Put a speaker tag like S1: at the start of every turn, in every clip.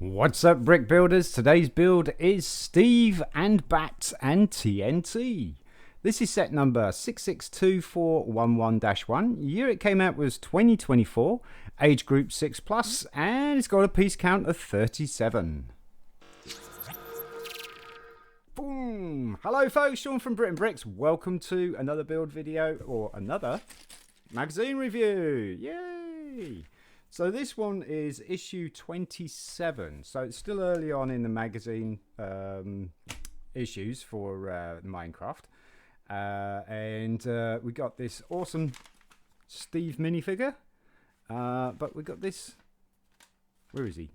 S1: What's up, brick builders? Today's build is Steve and Bat and TNT. This is set number 662411-1. Year it came out was 2024, age group 6+, and it's got a piece count of 37. Boom! Hello folks, Sean from BRIT'N Bricks. Welcome to another build video, or another magazine review. Yay! So this one is issue 27, so it's still early on in the magazine issues for Minecraft. And we got this awesome Steve minifigure, but we got this, where is he?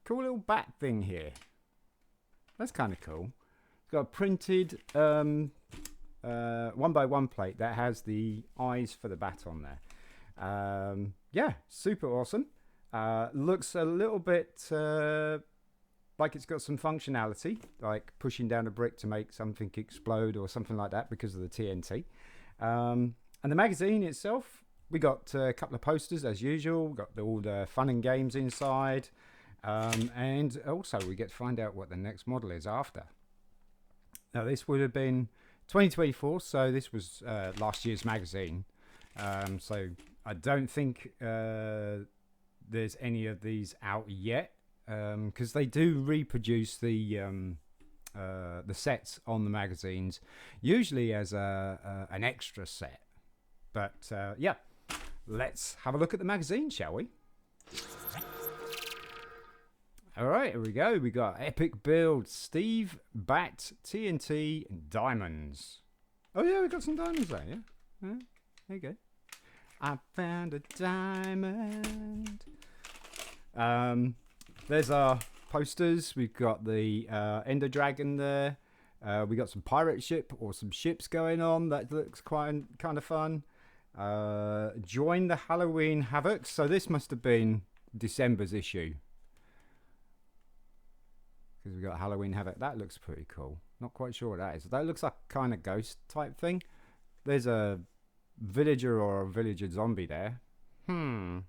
S1: Cool little bat thing here. That's kind of cool. It's got a printed 1x1 plate that has the eyes for the bat on there. Yeah, super awesome. Looks a little bit like it's got some functionality, like pushing down a brick to make something explode or something like that because of the TNT. And the magazine itself, we got a couple of posters as usual. We got all the fun and games inside, and also we get to find out what the next model is after. Now this would have been 2024, so this was last year's magazine. So I don't think there's any of these out yet, because they do reproduce the sets on the magazines, usually as an extra set. But yeah, let's have a look at the magazine, shall we? All right, here we go. We got epic build: Steve, Bat, TNT, Diamonds. Oh yeah, we got some diamonds there. Yeah, there you go. I found a diamond. There's our posters. We've got the Ender Dragon there. We got some pirate ship or some ships going on. That looks quite kind of fun. Join the Halloween Havoc. So this must have been December's issue, because we've got Halloween Havoc. That looks pretty cool. Not quite sure what that is. That looks like kind of ghost type thing. There's a villager or a villager zombie there. And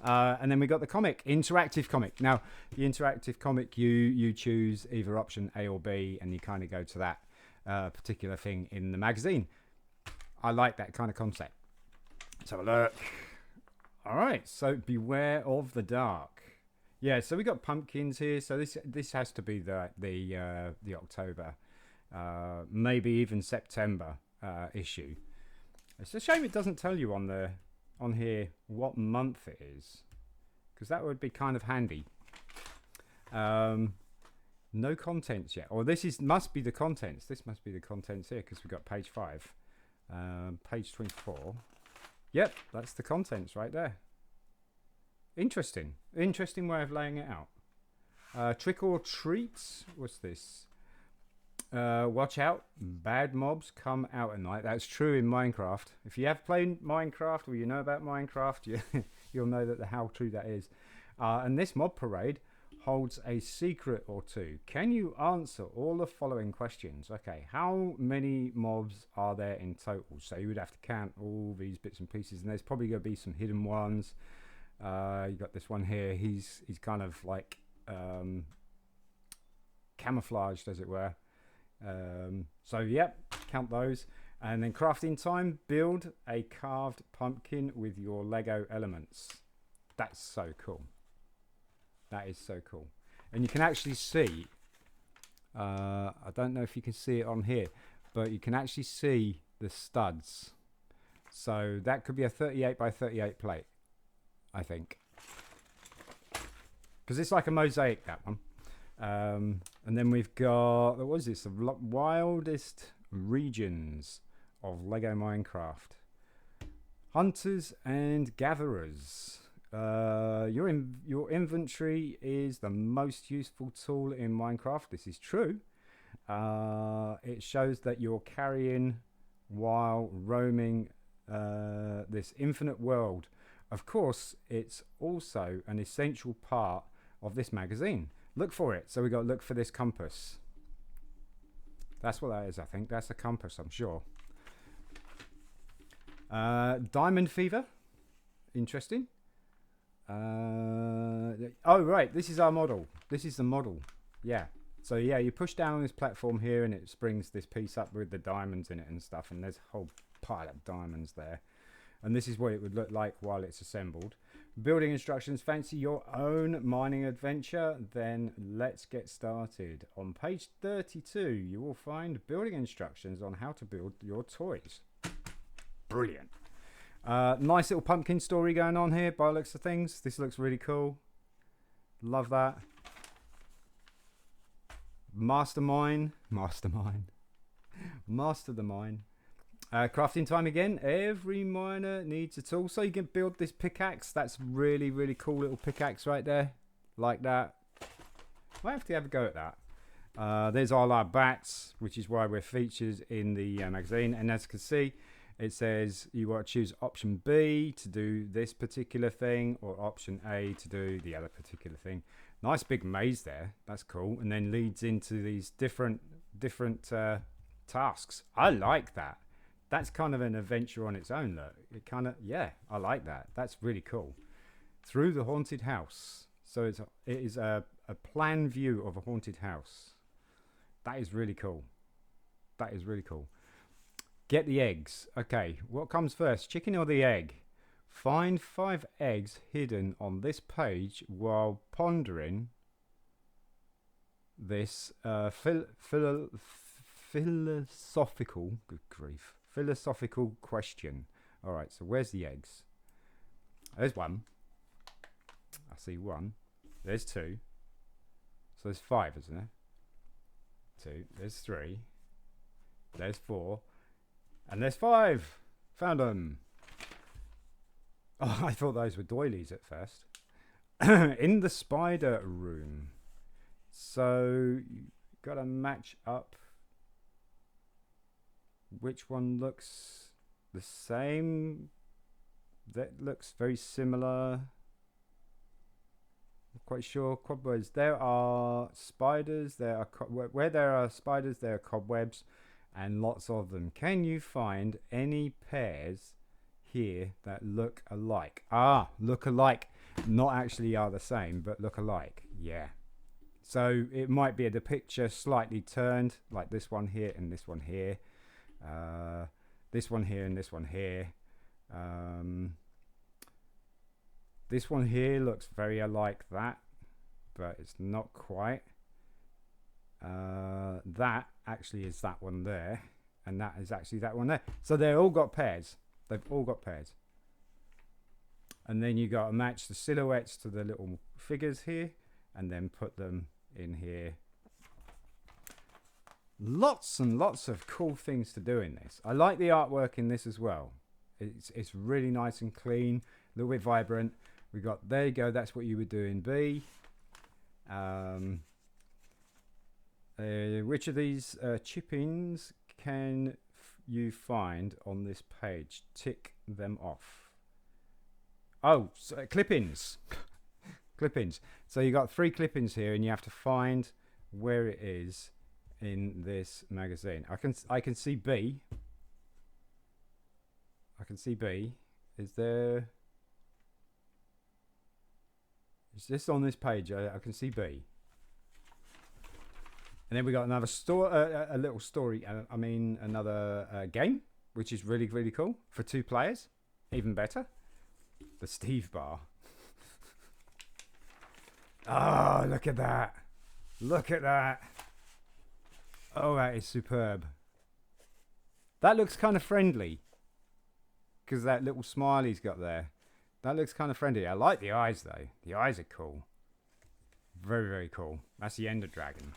S1: then we got the comic, interactive comic. Now the interactive comic, you choose either option A or B, and you kind of go to that particular thing in the magazine. I like that kind of concept. Let's have a look. All right, so beware of the dark. Yeah, so we got pumpkins here. So this has to be the October, maybe even September issue. It's a shame it doesn't tell you on here what month it is, because that would be kind of handy. No contents yet, or must be the contents. This must be the contents here, because we've got page 5, page 24. Yep, that's the contents right there. Interesting way of laying it out. Trick or treats. What's this? Watch out, bad mobs come out at night. That's true in Minecraft. If you have played Minecraft, or you know about Minecraft, you'll know how true that is. And this mob parade holds a secret or two. Can you answer all the following questions? Okay, how many mobs are there in total? So you would have to count all these bits and pieces, and there's probably going to be some hidden ones. You got this one here. He's kind of like camouflaged, as it were. So yep, count those. And then crafting time: build a carved pumpkin with your Lego elements. That's so cool. That is so cool. And you can actually see, I don't know if you can see it on here, but you can actually see the studs. So that could be a 38 by 38 plate, I think, because it's like a mosaic, that one. And then we've got, what is this? The wildest regions of Lego Minecraft. Hunters and gatherers. Your inventory is the most useful tool in Minecraft. This is true. It shows that you're carrying while roaming this infinite world. Of course, it's also an essential part of this magazine. Look for it. So we got to look for this compass. That's what that is, I think. That's a compass, I'm sure. Diamond fever. Interesting. Oh Oh, right. This is our model. This is the model. Yeah. So, yeah, you push down on this platform here and it springs this piece up with the diamonds in it and stuff. And there's a whole pile of diamonds there. And this is what it would look like while it's assembled. Building instructions. Fancy your own mining adventure? Then let's get started. On page 32, you will find building instructions on how to build your toys. Brilliant. Nice little pumpkin story going on here by the looks of things. This looks really cool. Love that. Master the mine. Crafting time again. Every miner needs a tool. So you can build this pickaxe. That's really, really cool little pickaxe right there. Like that. Might have to have a go at that. There's all our bats, which is why we're featured in the magazine. And as you can see, it says you want to choose option B to do this particular thing or option A to do the other particular thing. Nice big maze there. That's cool. And then leads into these different tasks. I like that. That's kind of an adventure on its own, look. It kind of, yeah, I like that. That's really cool. Through the haunted house. So it is a plan view of a haunted house. That is really cool. That is really cool. Get the eggs. Okay, what comes first, chicken or the egg? Find 5 eggs hidden on this page while pondering this philosophical, good grief, philosophical question. All right, so where's the eggs? There's one. I see one. There's 2. So there's 5, isn't there? 2. There's 3. There's 4. And there's 5. Found them. Oh, I thought those were doilies at first. In the spider room. So you got to match up which one looks the same. That looks very similar. Not quite sure. Cobwebs. There are spiders. Where there are spiders, there are cobwebs, and lots of them. Can you find any pairs here that look alike? Look alike. Not actually are the same, but look alike. Yeah. So it might be the picture slightly turned, like this one here and this one here. This one here and this one here. This one here looks very alike that, but it's not quite. That actually is that one there, and that is actually that one there. So they've all got pairs. They've all got pairs. And then you got to match the silhouettes to the little figures here, and then put them in here. Lots and lots of cool things to do in this. I like the artwork in this as well. It's really nice and clean, a little bit vibrant. We got, there you go, that's what you would do in B. Which of these chippings can you find on this page? Tick them off. Oh, so, clip-ins. Clip-ins. So you got 3 clip-ins here, and you have to find where it is in this magazine. I can see B. I can see B. Is this on this page? I can see B. And then we got another a little story. Another game, which is really, really cool for 2 players. Even better. The Steve bar. Oh, look at that. Look at that. Oh, that is superb. That looks kind of friendly. Because that little smile he's got there. That looks kind of friendly. I like the eyes, though. The eyes are cool. Very, very cool. That's the Ender Dragon.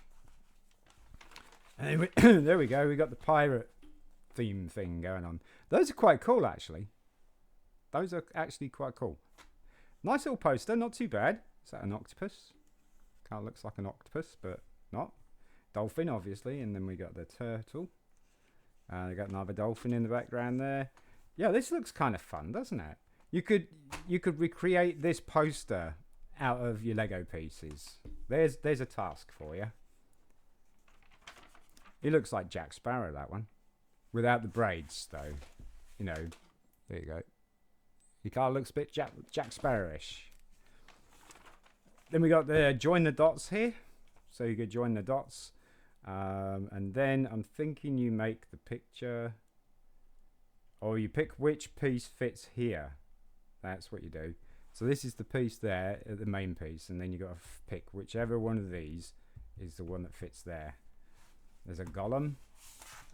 S1: And then there we go. We got the pirate theme thing going on. Those are quite cool, actually. Those are actually quite cool. Nice little poster. Not too bad. Is that an octopus? Kind of looks like an octopus, but not. Dolphin, obviously. And then we got the turtle. We got another dolphin in the background there. Yeah, this looks kind of fun, doesn't it? You could recreate this poster out of your Lego pieces. There's a task for you. He looks like Jack Sparrow, that one. Without the braids, though. You know, there you go. He kind of looks a bit Jack Sparrow-ish. Then we got the join the dots here. So you could join the dots. And then I'm thinking you make the picture, or you pick which piece fits here. That's what you do. So this is the piece there, the main piece, and then you got to pick whichever one of these is the one that fits there. There's a golem,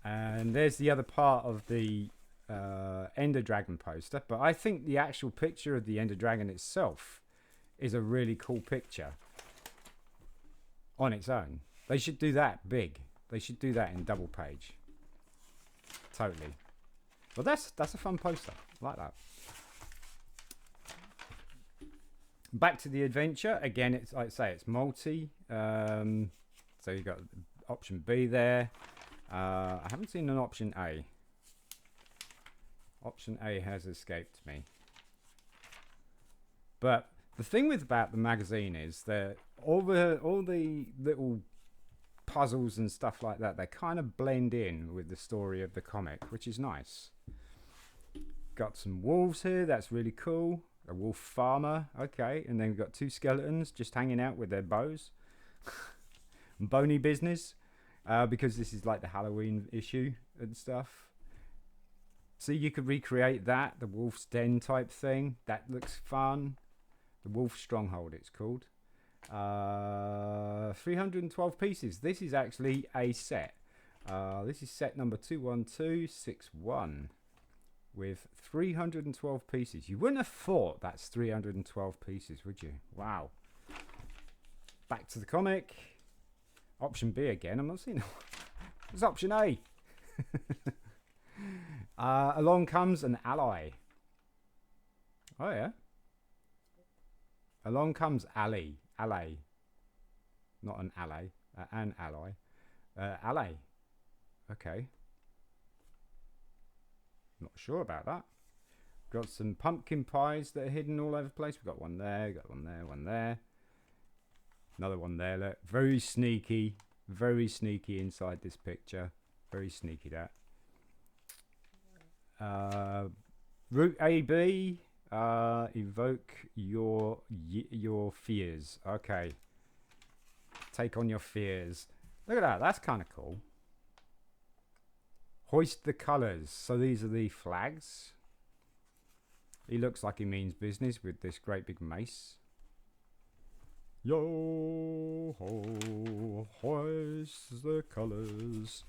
S1: and there's the other part of the Ender Dragon poster. But I think the actual picture of the Ender Dragon itself is a really cool picture on its own. They should do that big. They should do that in double page. Totally. Well, that's a fun poster. I like that. Back to the adventure. Again, it's like I say, it's multi. So you've got option B there. I haven't seen an option A. Option A has escaped me. But the thing about the magazine is that all the little puzzles and stuff like that, they kind of blend in with the story of the comic, which is nice. Got some wolves here. That's really cool. A wolf farmer. Okay. And then we've got two skeletons just hanging out with their bows. Bony business. Because this is like the Halloween issue and stuff. So you could recreate that, the wolf's den type thing. That looks fun. The wolf stronghold, it's called. 312 pieces. This is actually a set. This is set number 21261 with 312 pieces. You wouldn't have thought that's 312 pieces, would you? Wow. Back to the comic. Option B again. I'm not seeing. It's option A. Along comes an ally. Oh yeah. Along comes Ally. Ally. Not an ally. An ally. Ally. Okay. Not sure about that. Got some pumpkin pies that are hidden all over the place. We've got one there, got one there, one there. Another one there. Look, very sneaky inside this picture. Very sneaky that. Route AB. Evoke your fears. Okay. Take on your fears. Look at that. That's kind of cool. Hoist the colours. So these are the flags. He looks like he means business with this great big mace. Yo ho, hoist the colours.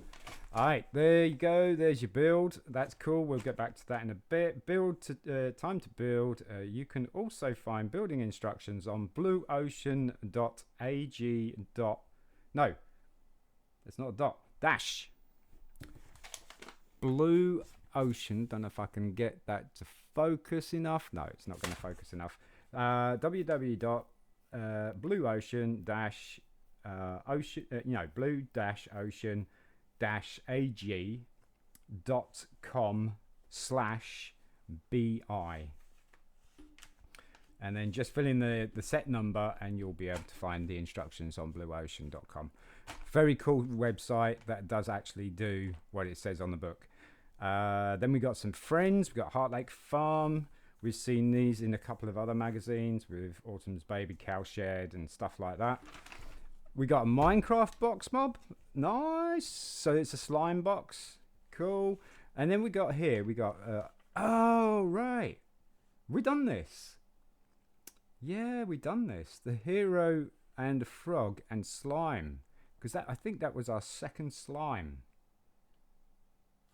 S1: Alright, there you go. There's your build. That's cool. We'll get back to that in a bit. Time to build. You can also find building instructions on blueocean.ag. No, it's not a dot. Dash. Blue Ocean. Don't know if I can get that to focus enough. No, it's not going to focus enough. blue-ocean-blue-ocean-ag.com/bi, and then just fill in the set number and you'll be able to find the instructions on blueocean.com. Very cool website that does actually do what it says on the book. Then we got some friends. We got Heart Lake Farm. We've seen these in a couple of other magazines with Autumn's Baby, Cowshed and stuff like that. We got a Minecraft box mob. Nice. So it's a slime box. Cool. And then we got here, we got, oh, right. We done this. Yeah, we done this. The hero and the frog and slime. Because I think that was our second slime.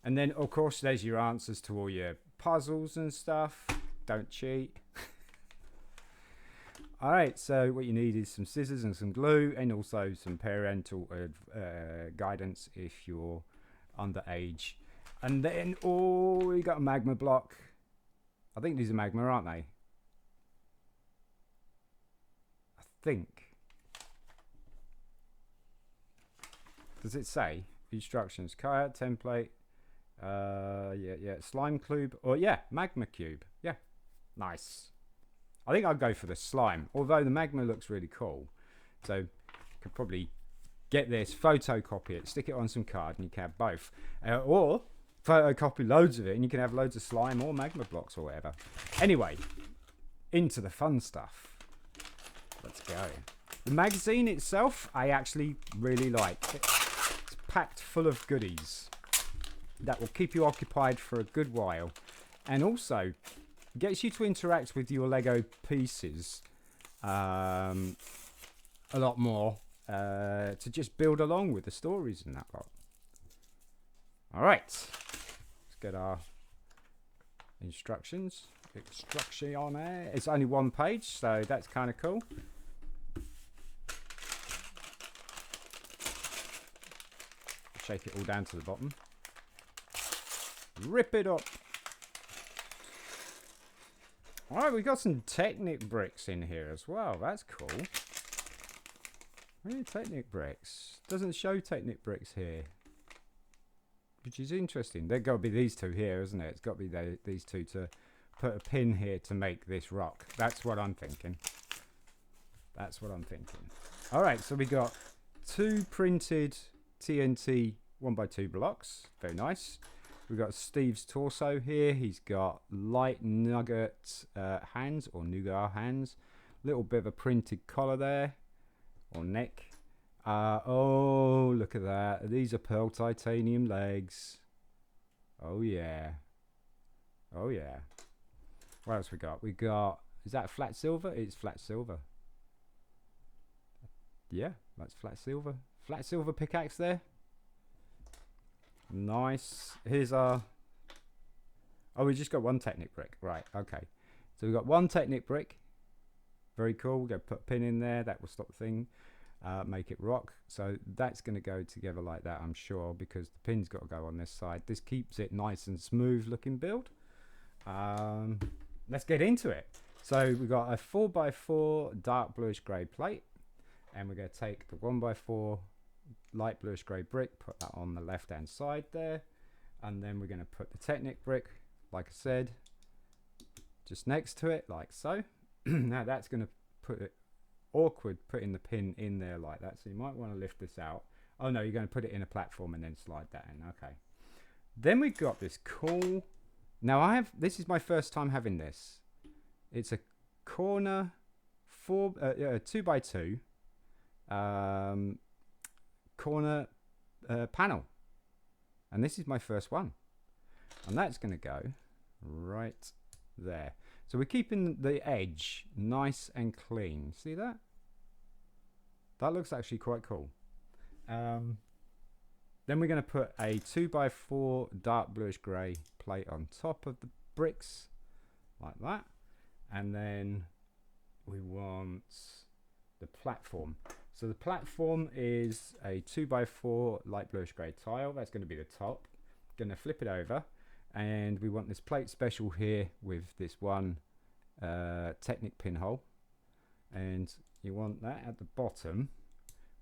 S1: And then, of course, there's your answers to all your puzzles and stuff. Don't cheat. Alright, so what you need is some scissors and some glue, and also some parental guidance if you're underage. And then, oh, we got a magma block. I think these are magma, aren't they? I think. Does it say? Instructions. Kayak template. Yeah, slime cube. Or yeah, magma cube. Yeah, nice. I think I'll go for the slime, although the magma looks really cool. So you could probably get this, photocopy it, stick it on some card, and you can have both. Or photocopy loads of it, and you can have loads of slime or magma blocks or whatever. Anyway, into the fun stuff. Let's go. The magazine itself, I actually really like. It's packed full of goodies that will keep you occupied for a good while, and also gets you to interact with your Lego pieces a lot more, to just build along with the stories and that lot. All right, let's get our instructions. Instruction on there. It's only one page, so that's kind of cool. Shake it all down to the bottom. Rip it up. All right, we got some Technic bricks in here as well. That's cool. Really, Technic bricks. Doesn't show Technic bricks here, which is interesting. There's got to be these two here, isn't it? It's got to be these two to put a pin here to make this rock. That's what I'm thinking. That's what I'm thinking. All right, so we got 2 printed TNT 1x2 blocks. Very nice. We've got Steve's torso here. He's got light nugget hands, or nougat hands. Little bit of a printed collar there, or neck. Oh, look at that. These are pearl titanium legs. Oh, yeah. Oh, yeah. What else we got? We got, is that flat silver? It's flat silver. Yeah, that's flat silver. Flat silver pickaxe there. Nice. Here's our, oh, we just got 1 Technic brick. Right, okay. So we've got 1 Technic brick. Very cool. We're going to put a pin in there. That will stop the thing. Make it rock. So that's going to go together like that, I'm sure, because the pin's got to go on this side. This keeps it nice and smooth looking build. Let's get into it. So we've got a 4x4 dark bluish grey plate, and we're going to take the 1x4 light bluish grey brick, put that on the left hand side there, and then we're going to put the Technic brick, like I said, just next to it, like so. Now that's going to put it awkward putting the pin in there like that, so you might want to lift this out. Oh no, you're going to put it in a platform and then slide that in. Okay, then we've got this cool, now this is my first time having this. It's a corner 2x2 corner panel, and this is my first one, and that's going to go right there. So we're keeping the edge nice and clean. See that? That looks actually quite cool. Then we're going to put a 2x4 dark bluish grey plate on top of the bricks like that, and then we want the platform. So the platform is a 2x4 light bluish grey tile. That's going to be the top. Going to flip it over, and we want this plate special here with this one Technic pinhole, and you want that at the bottom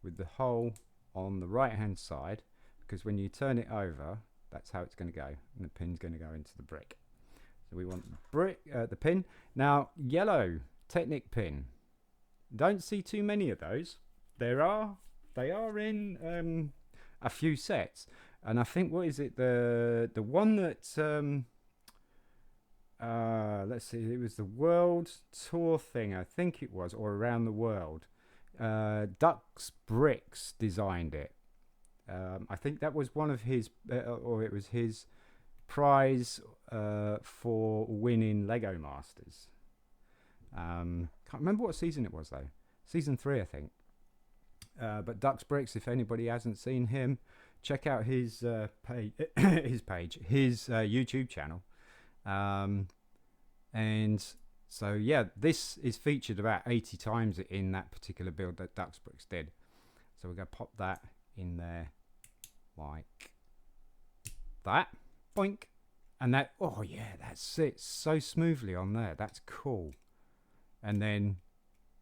S1: with the hole on the right hand side, because when you turn it over, that's how it's going to go, and the pin's going to go into the brick. So we want the pin. Now, yellow Technic pin. Don't see too many of those. They are in a few sets, and I think, what is it, the one that let's see, it was the world tour thing, I think it was, or around the world. Dux Bricks designed it. I think that was one of his, or it was his prize for winning Lego Masters. Can't remember what season it was though. Season 3, I think. But Dux Bricks, if anybody hasn't seen him, check out his his YouTube channel. And so yeah, this is featured about 80 times in that particular build that Dux Bricks did. So we're going to pop that in there like that. Boink. And that, oh yeah, that sits so smoothly on there. That's cool. And then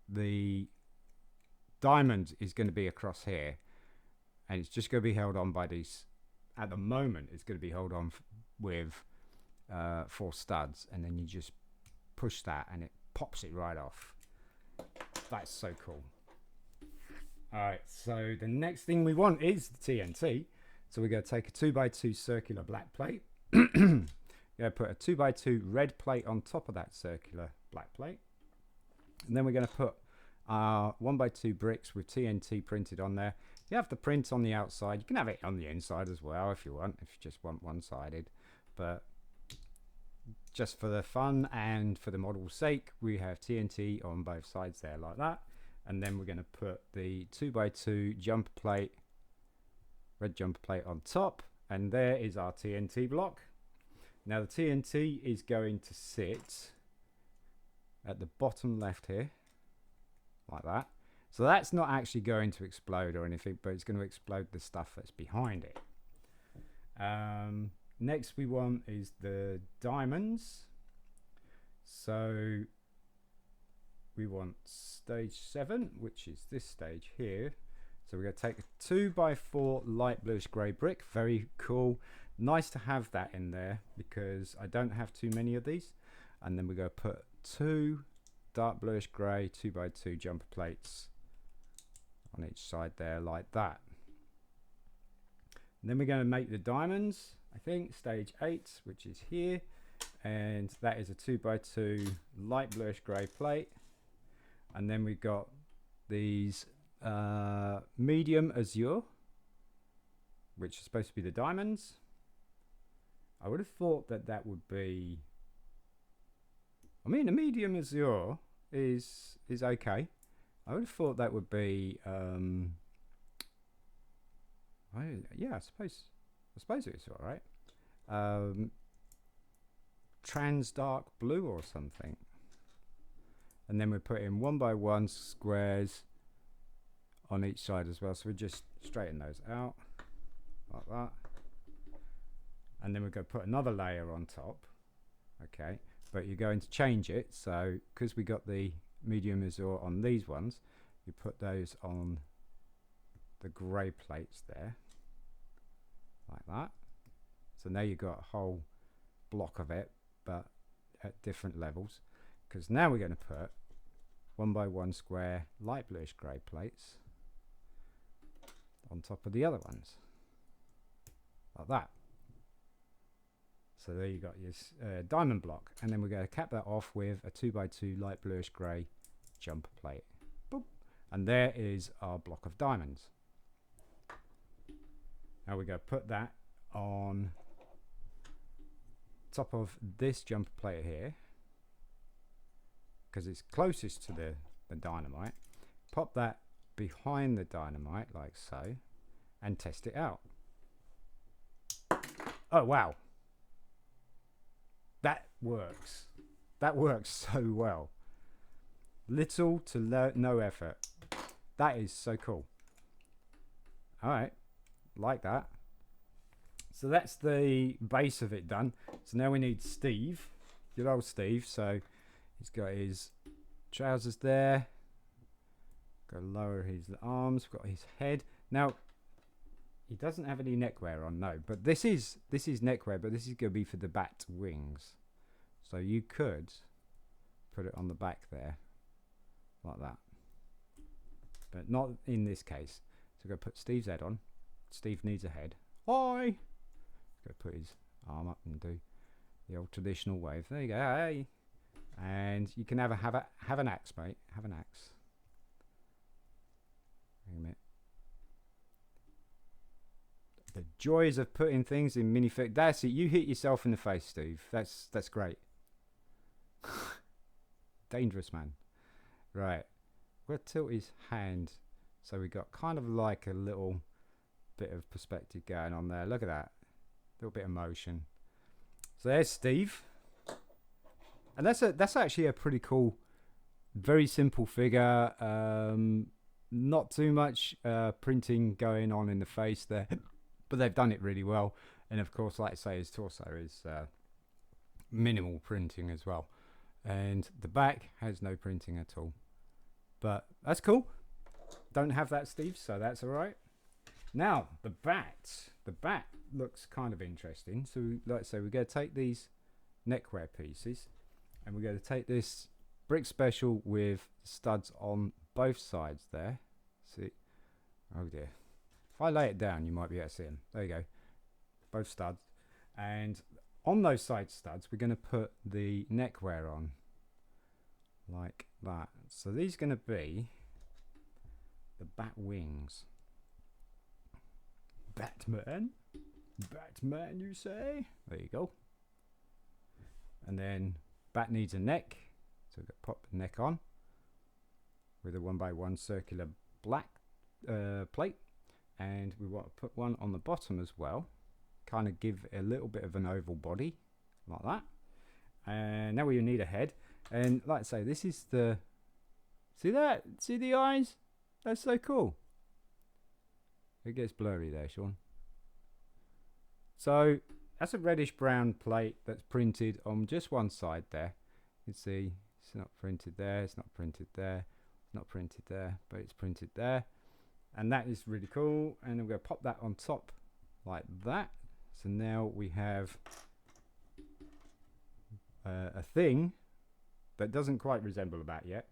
S1: the diamond is going to be across here, and it's just going to be held on by these, at the moment it's going to be held on with 4 studs, and then you just push that and it pops it right off. That's so cool. Alright, so the next thing we want is the TNT. So we're going to take a 2x2 circular black plate. Going to put a 2x2 red plate on top of that circular black plate, and then we're going to put are 1x2 bricks with TNT printed on there. You have the print on the outside. You can have it on the inside as well if you want, if you just want one-sided. But just for the fun and for the model's sake, we have TNT on both sides there like that. And then we're going to put the 2x2 jumper plate, red jumper plate on top. And there is our TNT block. Now the TNT is going to sit at the bottom left here, like that. So that's not actually going to explode or anything, but it's going to explode the stuff that's behind it. Next we want is the diamonds. So we want stage 7, which is this stage here. So we're going to take a 2x4 light bluish grey brick. Very cool. Nice to have that in there because I don't have too many of these. And then we're going to put 2 dark bluish grey 2x2 jumper plates on each side there like that. And then we're going to make the diamonds, I think, stage 8, which is here. And that is a 2x2 light bluish grey plate. And then we've got these medium azure, which is supposed to be the diamonds. I would have thought that that would be, I mean, the medium azure is okay. I would have thought that would be yeah, I suppose it's all right. Trans dark blue or something. And then we put in 1x1 squares on each side as well. So we just straighten those out like that. And then we're going to put another layer on top. Okay, but you're going to change it. So because we got the medium azure on these ones, you put those on the grey plates there like that. So now you've got a whole block of it, but at different levels, because now we're going to put 1x1 square light bluish grey plates on top of the other ones like that. So there you got your diamond block, and then we're going to cap that off with a 2x2 light bluish grey jumper plate. Boop. And there is our block of diamonds. Now we're going to put that on top of this jumper plate here, because it's closest to the dynamite. Pop that behind the dynamite like so, and test it out. Oh wow, that works. That works so well. Little to no effort. That is so cool. All right, like that. So that's the base of it done. So now we need Steve, good old Steve. So he's got his trousers there. Got to lower his arms. Got his head. Now he doesn't have any neckwear on, no. But this is neckwear, but this is going to be for the bat wings. So you could put it on the back there, like that. But not in this case. So we're going to put Steve's head on. Steve needs a head. Oi! Go put his arm up and do the old traditional wave. There you go. Hey. And you can have an axe, mate. Have an axe. Wait a minute. The joys of putting things in minifig. That's it. You hit yourself in the face, Steve. That's great. Dangerous man. Right. We'll tilt his hand so we got kind of like a little bit of perspective going on there. Look at that. Little bit of motion. So there's Steve, and that's actually a pretty cool, very simple figure. Not too much printing going on in the face there, but they've done it really well. And of course, like I say, his torso is minimal printing as well, and the back has no printing at all. But that's cool. Don't have that, Steve, so that's all right. Now the bat looks kind of interesting. So like I say, we're going to take these neckwear pieces and we're going to take this brick special with studs on both sides there. See, oh dear, if I lay it down you might be able to see them. There you go, both studs, and on those side studs we're going to put the neckwear on like that. So these are going to be bat wings. Batman? Batman, you say? There you go. And then bat needs a neck, so we've got to pop the neck on with a 1x1 circular black plate, and we want to put one on the bottom as well, kind of give a little bit of an oval body like that. And now we need a head, and like I say, this is the, see that, see the eyes, that's so cool. It gets blurry there, Sean. So that's a reddish brown plate that's printed on just one side there. You can see it's not printed there, it's not printed there, it's not printed there, but it's printed there. And that is really cool. And I'm going to pop that on top like that. So now we have a thing that doesn't quite resemble a bat yet,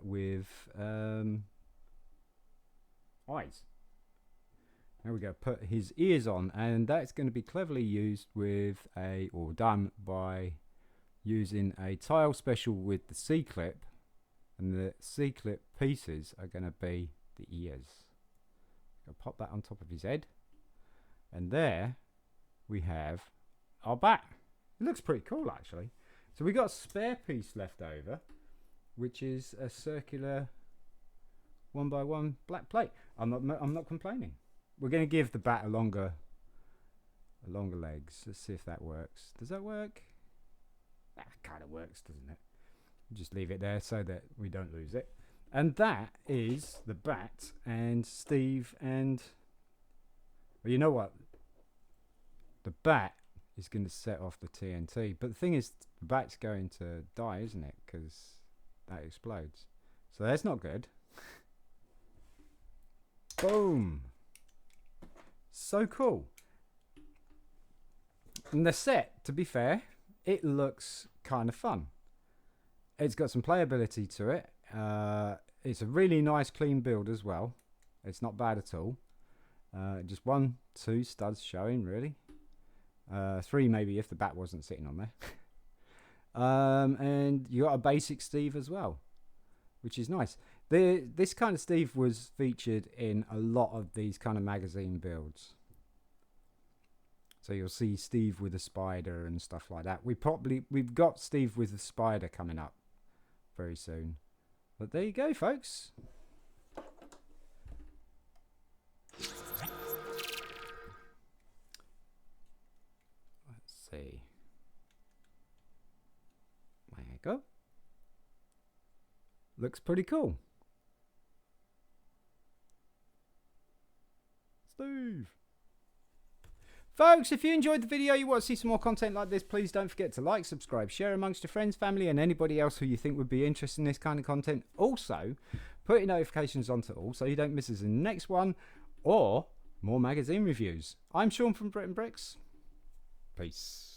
S1: with eyes. Now we're going to put his ears on, and that's going to be cleverly used with or done by using a tile special with the C-clip, and the C-clip pieces are going to be the ears. I'll pop that on top of his head, and there we have our bat. It looks pretty cool actually. So we got a spare piece left over, which is a circular 1x1 black plate. I'm not complaining. We're going to give the bat a longer legs. Let's see if that works. Does that work? That kind of works, doesn't it? Just leave it there so that we don't lose it. And that is the bat and Steve and... Well, you know what? The bat is going to set off the TNT. But the thing is, the bat's going to die, isn't it? Because that explodes. So that's not good. Boom! So cool. And the set, to be fair, it looks kind of fun. It's got some playability to it. It's a really nice clean build as well. It's not bad at all. Just 1, 2 studs showing, really. 3 maybe if the bat wasn't sitting on there. And you got a basic Steve as well, which is nice. This kind of Steve was featured in a lot of these kind of magazine builds. So you'll see Steve with a spider and stuff like that. We've got Steve with a spider coming up very soon. But there you go, folks. Let's see. There you go. Looks pretty cool. Steve. Folks, if you enjoyed the video, you want to see some more content like this, please don't forget to like, subscribe, share amongst your friends, family, and anybody else who you think would be interested in this kind of content. Also, put your notifications on to all so you don't miss us in the next one or more magazine reviews. I'm Sean from BRIT'N. Peace.